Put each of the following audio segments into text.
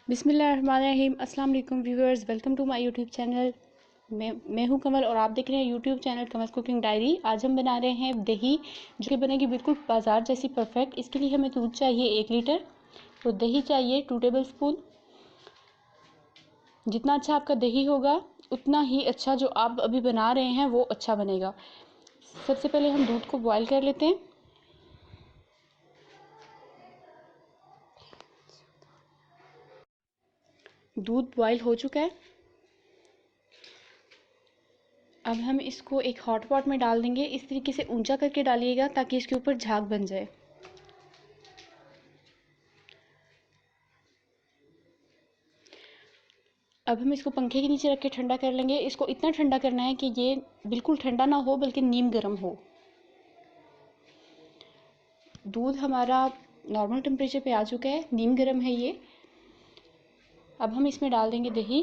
बिस्मिल्लाहिर्रहमानिर्रहीम। अस्सलाम वालेकुम viewers, welcome to my YouTube channel. मैं हूं कमल और आप देख रहे हैं YouTube channel Kamal cooking diary. आज हम बना रहे हैं दही, जो कि बनेगी बिल्कुल बाजार जैसी परफेक्ट। इसके लिए हमें दूध चाहिए 1 लीटर और दही चाहिए 2 टेबल स्पून। जितना अच्छा आपका दही होगा उतना ही अच्छा जो आप अभी बना रहे हैं वो अच्छा बनेगा। सबसे पहले हम दूध को बॉयल कर लेते हैं। दूध बॉयल हो चुका है। अब हम इसको एक हॉट पॉट में डाल देंगे। इस तरीके से ऊंचा करके डालिएगा ताकि इसके ऊपर झाग बन जाए। अब हम इसको पंखे के नीचे रख के ठंडा कर लेंगे। इसको इतना ठंडा करना है कि ये बिल्कुल ठंडा ना हो बल्कि नीम गर्म हो। दूध हमारा नॉर्मल टेम्परेचर पे आ चुका है, नीम गर्म है ये। अब हम इसमें डाल देंगे दही।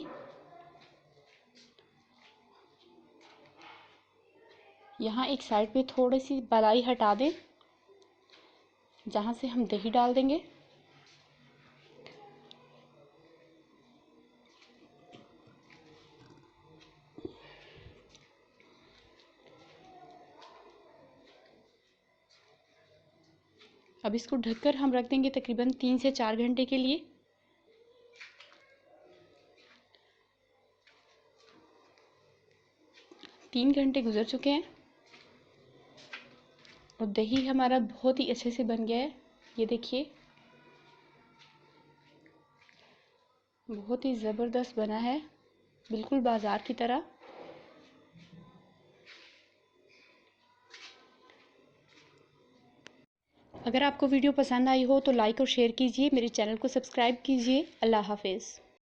यहाँ एक साइड पे थोड़ी सी बलाई हटा दें, जहाँ से हम दही डाल देंगे। अब इसको ढककर हम रख देंगे तकरीबन 3 से 4 घंटे के लिए। तीन घंटे गुजर चुके हैं और दही हमारा बहुत ही अच्छे से बन गया है। ये देखिए, बहुत ही ज़बरदस्त बना है, बिल्कुल बाजार की तरह। अगर आपको वीडियो पसंद आई हो तो लाइक और शेयर कीजिए। मेरे चैनल को सब्सक्राइब कीजिए। अल्लाह हाफिज़।